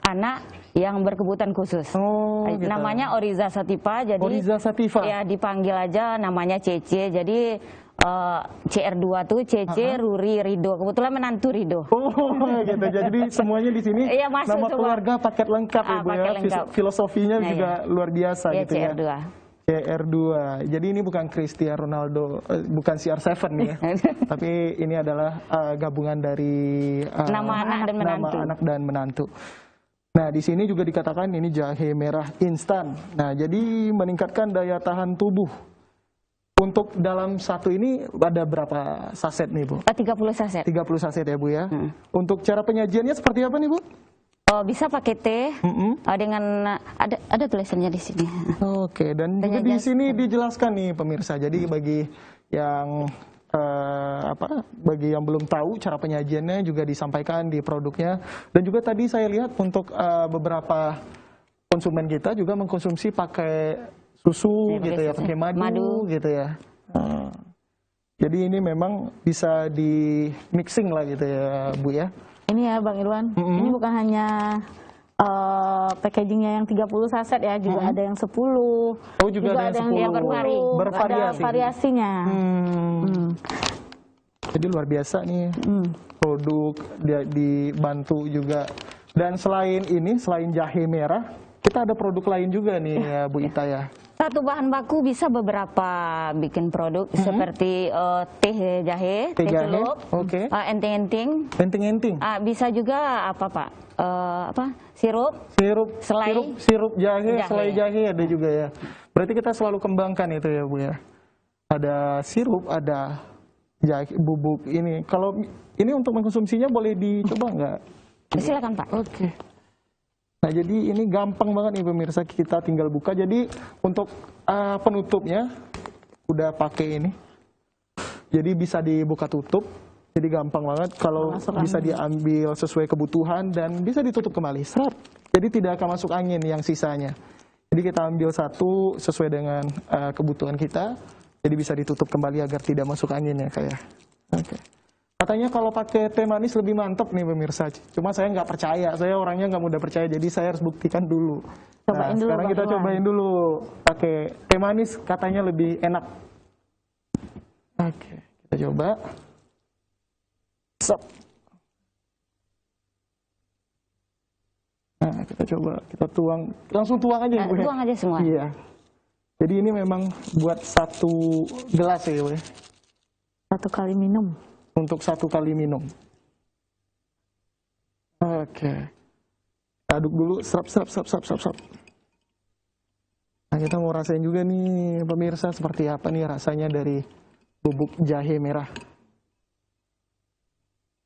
anak yang berkebutuhan khusus. Gitu. Namanya Oriza Satipa, jadi Oriza Satifa. Ya dipanggil aja namanya Cece. Jadi CR2 tuh Cece, Ruri, Rido. Kebetulan menantu Rido. Gitu. Jadi semuanya di sini nama keluarga paket lengkap ya Bu ya. Filosofinya juga luar biasa gitu ya. CR2. CR2. Jadi ini bukan Cristiano Ronaldo, bukan CR7 nih ya. Tapi ini adalah gabungan dari nama anak dan menantu. Nah, di sini juga dikatakan ini jahe merah instan. Nah, jadi meningkatkan daya tahan tubuh. Untuk dalam satu ini ada berapa saset nih Bu? 30 saset. 30 saset ya Bu ya. Untuk cara penyajiannya seperti apa nih Bu? Bisa pakai teh dengan ada tulisannya di sini. Oke, dan juga di sini dijelaskan nih pemirsa. Jadi bagi yang bagi yang belum tahu cara penyajiannya juga disampaikan di produknya. Dan juga tadi saya lihat untuk beberapa konsumen kita juga mengkonsumsi pakai susu gitu ya, pakai madu gitu ya. Jadi ini memang bisa di mixing lah gitu ya Bu ya. Ini ya Bang Irwan, ini bukan hanya packagingnya yang 30 saset ya, juga ada yang 10. Juga ada yang 10. Bervariasi. Ada variasinya. Jadi luar biasa nih produk dibantu juga. Dan selain ini, selain jahe merah, kita ada produk lain juga nih ya Bu Ita ya. Satu bahan baku bisa beberapa bikin produk seperti teh jahe, teh celup, enting-enting. Enting-enting. Bisa juga apa Pak? Sirup, sirup jahe, selai jahe ada juga ya. Berarti kita selalu kembangkan itu ya Bu ya. Ada sirup, ada jahe, bubuk ini. Kalau ini untuk mengkonsumsinya boleh dicoba nggak? Silakan Pak. Oke. Nah jadi ini gampang banget nih pemirsa, kita tinggal buka. Jadi untuk penutupnya udah pakai ini. Jadi bisa dibuka tutup. Jadi gampang banget kalau bisa diambil sesuai kebutuhan dan bisa ditutup kembali. Serap. Jadi tidak akan masuk angin yang sisanya. Jadi kita ambil satu sesuai dengan kebutuhan kita. Jadi bisa ditutup kembali agar tidak masuk angin ya kayak. Oke. Katanya kalau pakai teh manis lebih mantap nih pemirsa. Cuma saya nggak percaya, saya orangnya nggak mudah percaya, jadi saya harus buktikan dulu. Cobain dulu, sekarang kita cobain dulu pakai teh manis, katanya lebih enak. Oke, kita coba. Sop. Nah, kita coba, kita tuang, langsung tuang aja. Tuang aja semua. Iya. Jadi ini memang buat satu gelas ya, Bu. Satu kali minum. Untuk satu kali minum. Oke. Aduk dulu, serap. Nah, kita mau rasain juga nih pemirsa seperti apa nih rasanya dari bubuk jahe merah.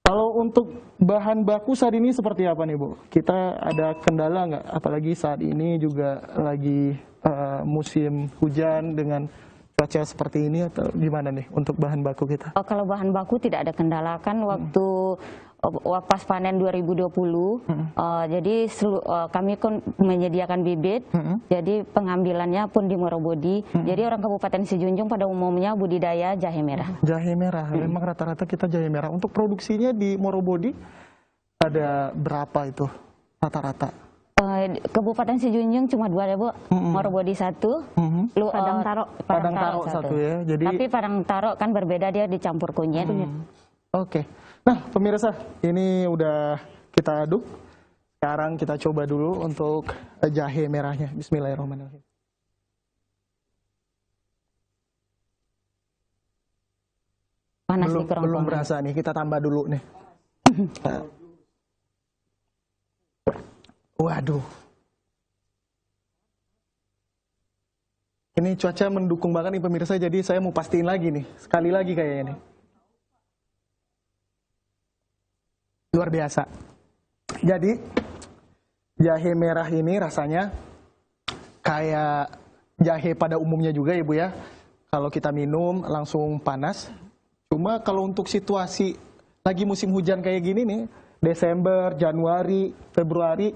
Kalau untuk bahan baku saat ini seperti apa nih Bu? Kita ada kendala nggak? Apalagi saat ini juga lagi musim hujan dengan cuaca seperti ini, atau gimana nih untuk bahan baku kita? Kalau bahan baku tidak ada kendala kan waktu pas panen 2020, jadi kami kan menyediakan bibit, jadi pengambilannya pun di Morobodi. Jadi orang Kabupaten Sijunjung pada umumnya budidaya jahe merah. Jahe merah, memang rata-rata kita jahe merah. Untuk produksinya di Morobodi ada berapa itu rata-rata? Kabupaten Sijunjung cuma 2 ya Bu, Morobodi 1, Padang Taro satu ya. Jadi tapi Padang Taro kan berbeda, dia dicampur kunyit. Oke. Nah pemirsa, ini udah kita aduk. Sekarang kita coba dulu untuk jahe merahnya. Bismillahirrahmanirrahim. Panas di Belum kerongkongan. berasa nih, kita tambah dulu nih. Waduh. Ini cuaca mendukung banget nih pemirsa, jadi saya mau pastiin lagi nih. Sekali lagi kayaknya nih. Luar biasa. Jadi, jahe merah ini rasanya kayak jahe pada umumnya juga ya Bu ya. Kalau kita minum langsung panas. Cuma kalau untuk situasi lagi musim hujan kayak gini nih, Desember, Januari, Februari,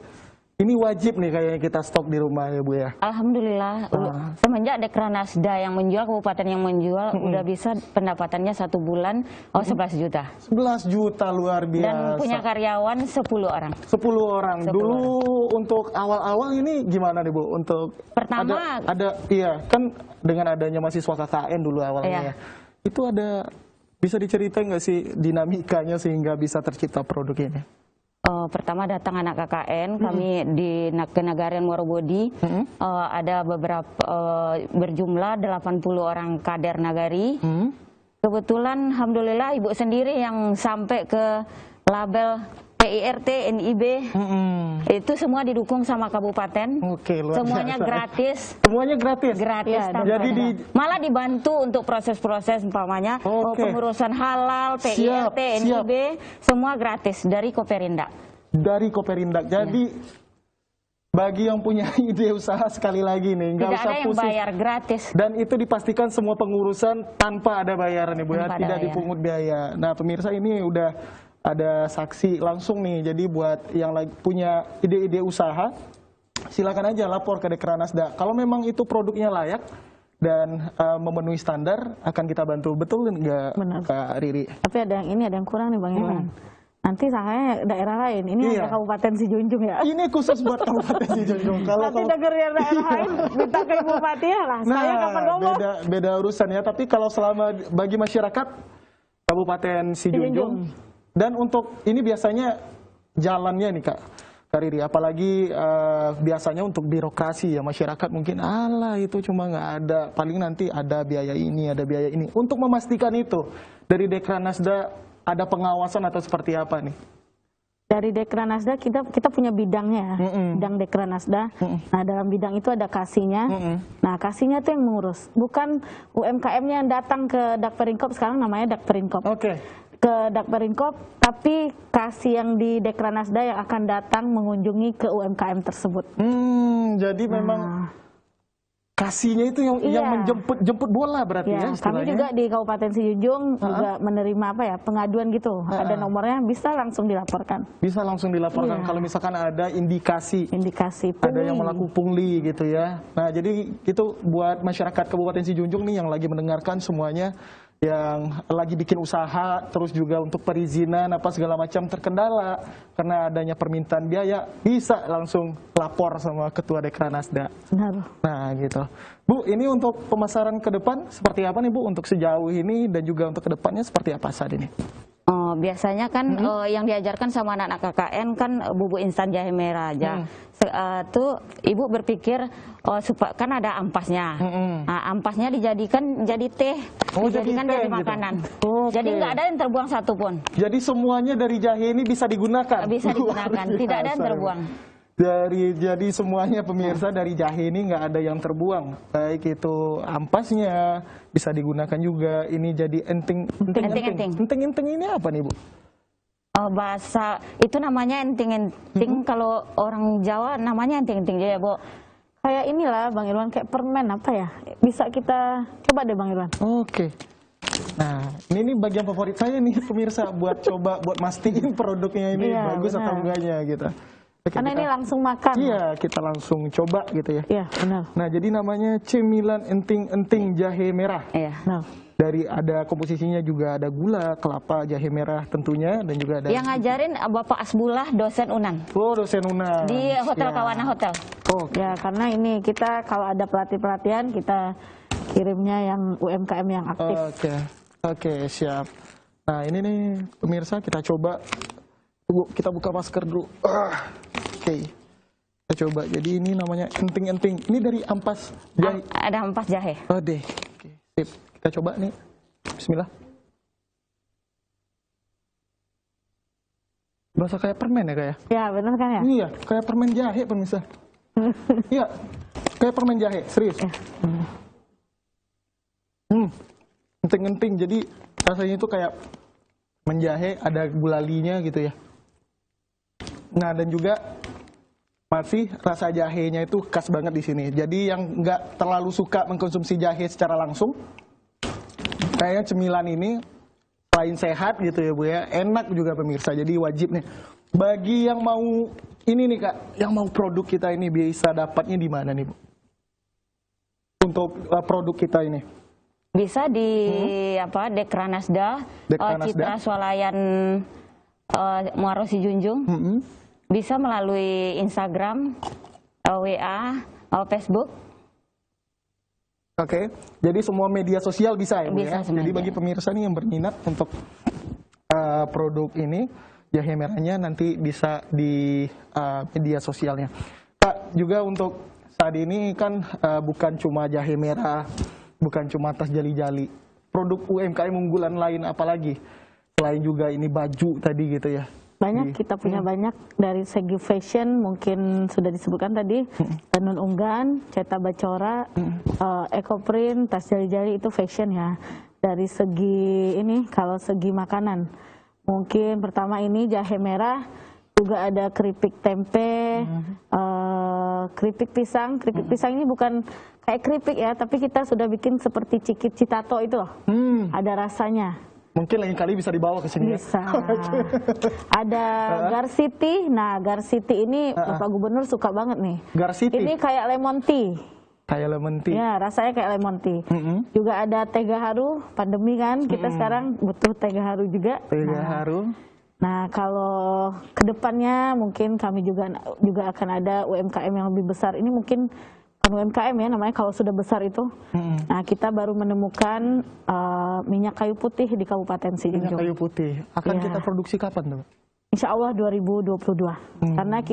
ini wajib nih kayaknya kita stok di rumah ya Bu ya. Alhamdulillah, semenjak Dekranasda yang menjual, kabupaten yang menjual, udah bisa pendapatannya 1 bulan 11 juta. 11 juta, luar biasa. Dan punya karyawan 10 orang. 10 orang. Dulu untuk awal-awal ini gimana nih Bu? Untuk pertama ada iya kan dengan adanya mahasiswa KKN dulu awalnya. Itu ada, bisa diceritain nggak sih dinamikanya sehingga bisa tercipta produk ini? Pertama datang anak KKN, kami di Kenagarian Morobodi, ada beberapa berjumlah 80 orang kader nagari. Kebetulan alhamdulillah ibu sendiri yang sampai ke label PIRT, NIB, itu semua didukung sama kabupaten. Oke, luar semuanya biasa. Gratis. Semuanya gratis. Gratis. Ya, jadi malah dibantu untuk proses-proses umpamanya pengurusan halal, PIRT, NIB, semua gratis dari Koperindak. Dari Koperindak. Jadi bagi yang punya ide usaha sekali lagi nih, nggak usah ada yang pusing. bayar, gratis. Dan itu dipastikan semua pengurusan tanpa ada bayaran nih Bu ya, tidak dipungut biaya. Nah pemirsa, ini udah ada saksi langsung nih. Jadi buat yang lagi punya ide-ide usaha, silakan aja lapor ke Dekranasda. Kalau memang itu produknya layak dan memenuhi standar, akan kita bantu. Betul nggak Kak Riri? Tapi ada yang ini, ada yang kurang nih Bang Irwan. Nanti sahanya daerah lain, ini ada Kabupaten Sijunjung ya. Ini khusus buat Kabupaten Sijunjung. Nanti denger yang daerah lain, minta ke Bupati ya lah. Saya kapan ngomong? Beda urusan ya. Tapi kalau selama bagi masyarakat Kabupaten Sijunjung. Dan untuk ini biasanya jalannya nih Kak Kak Riri, apalagi biasanya untuk birokrasi ya, masyarakat mungkin alah itu cuma nggak ada, paling nanti ada biaya ini, ada biaya ini. Untuk memastikan itu, dari Dekranasda ada pengawasan atau seperti apa nih? Dari Dekranasda kita punya bidangnya, bidang Dekranasda. Nah, dalam bidang itu ada kasihnya. Nah, kasihnya itu yang mengurus, bukan UMKM-nya yang datang ke Dakperinkop, sekarang namanya Dakperinkop. Ke Dakperinkop, tapi kasih yang di Dekranasda yang akan datang mengunjungi ke UMKM tersebut. Jadi memang kasihnya itu yang menjemput bola berarti ya istilahnya. Kami juga di Kabupaten Sijunjung juga menerima pengaduan gitu. Ada nomornya, bisa langsung dilaporkan. Bisa langsung dilaporkan kalau misalkan ada indikasi pungli. Ada yang melakukan pungli gitu ya. Nah, jadi itu buat masyarakat Kabupaten Sijunjung nih yang lagi mendengarkan semuanya, yang lagi bikin usaha, terus juga untuk perizinan apa segala macam terkendala karena adanya permintaan biaya, bisa langsung lapor sama Ketua Dekranasda. Nah gitu. Bu, ini untuk pemasaran ke depan seperti apa nih Bu, untuk sejauh ini dan juga untuk kedepannya seperti apa saat ini? Biasanya kan yang diajarkan sama anak-anak KKN kan bubuk instan jahe merah aja. Tuh ibu berpikir kan ada ampasnya. Nah, ampasnya dijadikan jadi teh, dijadikan jadi makanan. Jadi nggak ada yang terbuang satupun. Jadi semuanya dari jahe ini bisa digunakan. Bisa digunakan, tidak ada yang terbuang. Jadi semuanya pemirsa dari jahe ini nggak ada yang terbuang, baik itu ampasnya bisa digunakan juga. Ini jadi enting ini apa nih Bu? Bahasa itu namanya enting-enting. Kalau orang Jawa namanya enting-enting ya Bu. Kayak inilah Bang Irwan, kayak permen apa ya? Bisa kita coba deh Bang Irwan. Oke. Nah, ini bagian favorit saya nih pemirsa, buat coba buat mastiin produknya ini bagus atau enggaknya gitu. Karena ini langsung makan. Iya, kita langsung coba gitu ya. Iya, benar. Nah, jadi namanya cemilan enting-enting jahe merah. Iya. Nah. Dari ada komposisinya juga ada gula, kelapa, jahe merah tentunya, dan juga ada. Yang ngajarin Bapak Asbullah, dosen UNAN. Oh, dosen UNAN. Di Hotel Kawana Hotel. Oh. Ya, karena ini kita kalau ada pelatih-pelatihan kita kirimnya yang UMKM yang aktif. Oke, siap. Nah, ini nih pemirsa, kita coba. Tunggu, kita buka masker dulu. Oke. Kita coba. Jadi ini namanya enting-enting. Ini dari ampas jahe. Ada ampas jahe. Oh deh. Oke, sip. Kita coba nih. Bismillah. Berasa kayak permen ya Kak ya? Ya, benar kan ya? Iya, kayak permen jahe pemirsa. Iya, kayak permen jahe, serius. Enting-enting. Jadi rasanya itu kayak menjahe, ada gulalinya gitu ya. Nah, dan juga masih rasa jahenya itu khas banget di sini. Jadi yang nggak terlalu suka mengkonsumsi jahe secara langsung, kayaknya cemilan ini selain sehat gitu ya Bu ya, enak juga pemirsa. Jadi wajib nih bagi yang mau ini nih Kak, yang mau produk kita ini bisa dapatnya di mana nih Bu? Untuk produk kita ini. Bisa di Dekranasda, Citra Swalayan Muaro Sijunjung. Bisa melalui Instagram, WA, Facebook. Oke, jadi semua media sosial bisa ya Bu ya? Jadi bagi pemirsa nih yang berminat untuk produk ini, jahe merahnya nanti bisa di media sosialnya. Kak, juga untuk saat ini kan bukan cuma jahe merah, bukan cuma tas jali-jali. Produk UMKM unggulan lain apalagi? Selain juga ini baju tadi gitu ya? Banyak, kita punya banyak. Dari segi fashion mungkin sudah disebutkan tadi, tenun unggan, cetak bacora, ekoprint, tas jari-jari itu fashion ya. Dari segi ini, kalau segi makanan, mungkin pertama ini jahe merah, juga ada keripik tempe, keripik pisang. Keripik pisang ini bukan kayak keripik ya, tapi kita sudah bikin seperti cikit citato itu loh. Ada rasanya. Mungkin lain kali bisa dibawa ke sini. Bisa. Ada Gar City. Nah, Gar City ini Bapak Gubernur suka banget nih. Gar City. Ini kayak lemon tea. Kayak lemon tea. Ya, rasanya kayak lemon tea. Juga ada teh gaharu, pandemi kan, kita sekarang butuh teh gaharu juga. Teh gaharu. Nah, kalau kedepannya mungkin kami juga akan ada UMKM yang lebih besar. Ini mungkin UMKM ya namanya kalau sudah besar itu. Nah, kita baru menemukan minyak kayu putih di Kabupaten Sijunjung. Minyak kayu putih akan kita produksi kapan tuh? insya Allah 2022. Karena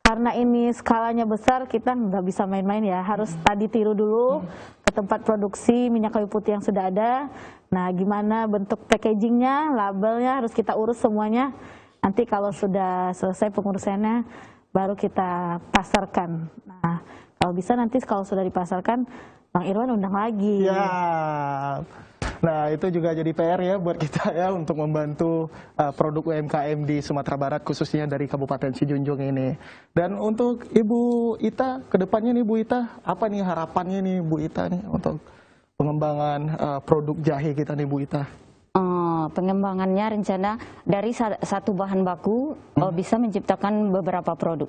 karena ini skalanya besar, kita nggak bisa main-main ya. Harus tadi tiru dulu ke tempat produksi minyak kayu putih yang sudah ada. Nah, gimana bentuk packagingnya, labelnya harus kita urus semuanya. Nanti kalau sudah selesai pengurusannya, baru kita pasarkan. Nah, kalau bisa nanti kalau sudah dipasarkan, Bang Irwan undang lagi. Ya. Nah, itu juga jadi PR ya buat kita ya untuk membantu produk UMKM di Sumatera Barat, khususnya dari Kabupaten Sijunjung ini. Dan untuk Ibu Ita, kedepannya nih Bu Ita, apa nih harapannya nih Bu Ita nih untuk pengembangan produk jahe kita nih Bu Ita? Pengembangannya rencana dari satu bahan baku bisa menciptakan beberapa produk.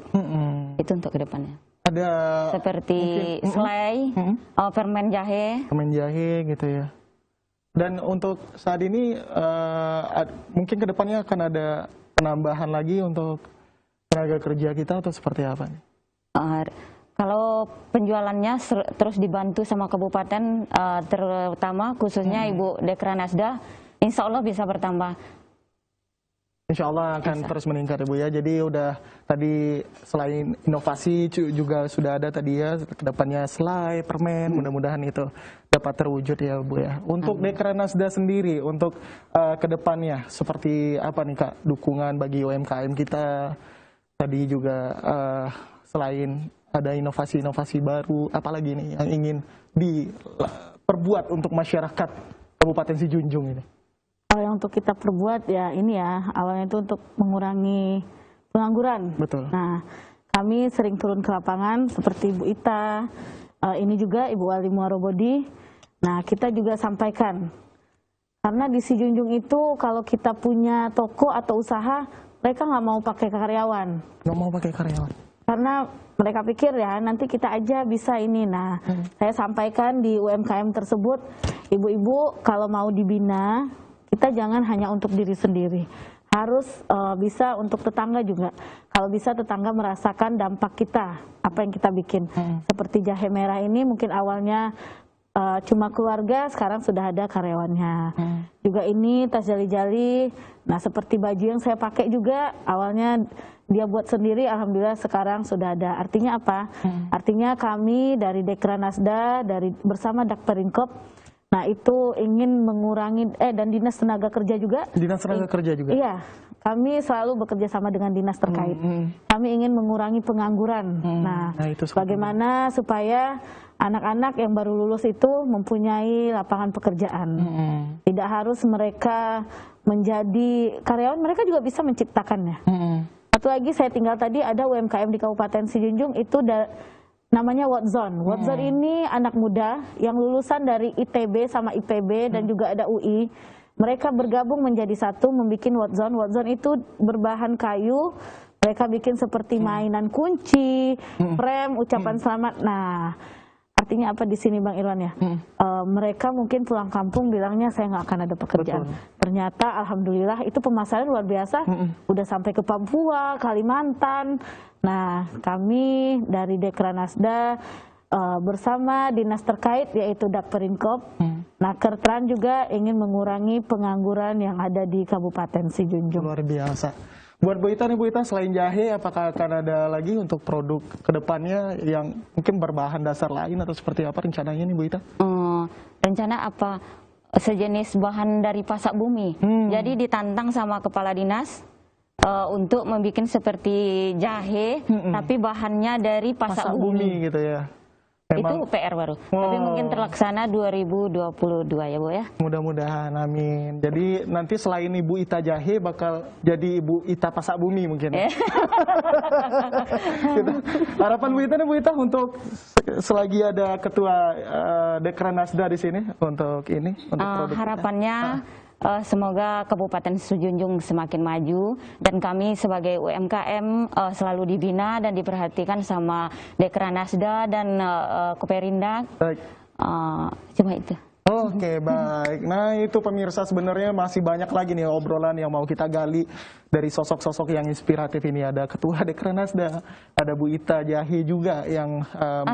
Itu untuk kedepannya. Ada seperti selai, permen jahe. Permen jahe gitu ya. Dan untuk saat ini mungkin kedepannya akan ada penambahan lagi untuk tenaga kerja kita atau seperti apa nih? Kalau penjualannya terus dibantu sama kabupaten, terutama khususnya Ibu Dekranasda, insya Allah bisa bertambah. Insya Allah akan terus meningkat Ibu ya. Jadi udah tadi selain inovasi juga sudah ada tadi ya kedepannya selai, permen, mudah-mudahan itu dapat terwujud ya Bu ya. Untuk Dekranasda sendiri untuk kedepannya seperti apa nih Kak dukungan bagi UMKM kita? Tadi juga selain ada inovasi-inovasi baru, apalagi nih yang ingin diperbuat untuk masyarakat Kabupaten Sijunjung ini? Yang untuk kita perbuat ya ini ya, awalnya itu untuk mengurangi pengangguran. Betul. Nah, kami sering turun ke lapangan seperti Ibu Ita, ini juga Ibu Wali Muarobodi. Nah, kita juga sampaikan, karena di Sijunjung itu kalau kita punya toko atau usaha, mereka nggak mau pakai karyawan. Nggak mau pakai karyawan. Karena mereka pikir ya nanti kita aja bisa ini. Nah, saya sampaikan di UMKM tersebut, ibu-ibu kalau mau dibina, kita jangan hanya untuk diri sendiri, harus bisa untuk tetangga juga. Kalau bisa tetangga merasakan dampak kita, apa yang kita bikin. Seperti jahe merah ini mungkin awalnya cuma keluarga, sekarang sudah ada karyawannya. Juga ini tas jali-jali, nah seperti baju yang saya pakai juga, awalnya dia buat sendiri, alhamdulillah sekarang sudah ada. Artinya apa? Artinya kami dari Dekranasda, bersama Dakperinkop, nah itu ingin mengurangi, dan Dinas Tenaga Kerja juga. Dinas Tenaga Kerja juga? Iya, kami selalu bekerja sama dengan dinas terkait. Kami ingin mengurangi pengangguran. Nah itu bagaimana supaya anak-anak yang baru lulus itu mempunyai lapangan pekerjaan. Tidak harus mereka menjadi karyawan, mereka juga bisa menciptakannya. Satu lagi saya tinggal tadi ada UMKM di Kabupaten Sijunjung itu namanya Watzone. Watzone ini anak muda yang lulusan dari ITB sama IPB dan juga ada UI. Mereka bergabung menjadi satu membuat Watzone. Watzone itu berbahan kayu. Mereka bikin seperti mainan kunci, prem, ucapan selamat. Nah, artinya apa di sini Bang Irwan ya? Mereka mungkin pulang kampung bilangnya saya nggak akan ada pekerjaan. Ternyata alhamdulillah itu pemasaran luar biasa. Udah sampai ke Papua, Kalimantan. Nah, kami dari Dekranasda bersama dinas terkait yaitu Dakperinkop, Nakertran juga ingin mengurangi pengangguran yang ada di Kabupaten Sijunjung. Luar biasa. Buat Bu Ita nih Bu Ita, selain jahe apakah akan ada lagi untuk produk kedepannya yang mungkin berbahan dasar lain atau seperti apa rencananya nih Bu Ita? Rencana apa? Sejenis bahan dari pasak bumi. Jadi ditantang sama kepala dinas untuk membuat seperti jahe, tapi bahannya dari pasak bumi gitu ya. Memang, itu PR baru. Tapi mungkin terlaksana 2022 ya Bu ya. Mudah-mudahan, amin. Jadi nanti selain Ibu Ita jahe bakal jadi Ibu Ita pasak bumi mungkin. Gitu. Harapan Bu Ita nih Bu Ita untuk selagi ada Ketua Dekranasda di sini untuk ini untuk produk harapannya semoga Kabupaten Sijunjung semakin maju dan kami sebagai UMKM selalu dibina dan diperhatikan sama Dekranasda dan Koperindak. Baik. Cuma itu. Oke, baik. Nah, itu pemirsa sebenarnya masih banyak lagi nih obrolan yang mau kita gali dari sosok-sosok yang inspiratif ini. Ada Ketua Dekranasda, ada Bu Ita Jahe juga yang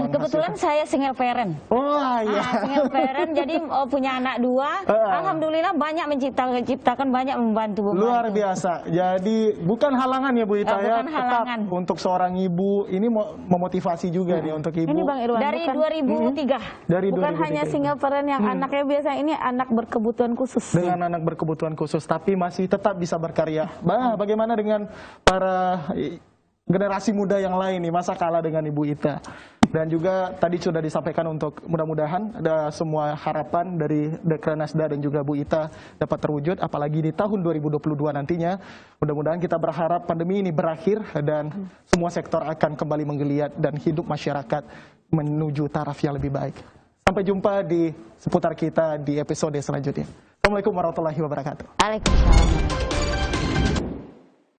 Kebetulan saya single parent. Oh iya. Single parent, jadi punya anak 2. Alhamdulillah banyak menciptakan, banyak membantu. Luar biasa. Jadi bukan halangan ya Bu Ita ya. Bukan halangan. Tetap untuk seorang ibu ini memotivasi juga nih untuk ibu. Ini Bang Irwan, Dari 2003. Dari bukan 2003 hanya single parent yang anaknya biasa, ini anak berkebutuhan khusus. dengan anak berkebutuhan khusus, tapi masih tetap bisa berkarya. Bagaimana dengan para generasi muda yang lain nih, masa kalah dengan Ibu Ita? Dan juga tadi sudah disampaikan untuk mudah-mudahan ada semua harapan dari Dekranasda dan juga Bu Ita dapat terwujud, apalagi di tahun 2022 nantinya. Mudah-mudahan kita berharap pandemi ini berakhir dan semua sektor akan kembali menggeliat dan hidup masyarakat menuju taraf yang lebih baik. Sampai jumpa di seputar kita di episode selanjutnya. Assalamualaikum warahmatullahi wabarakatuh. Waalaikumsalam.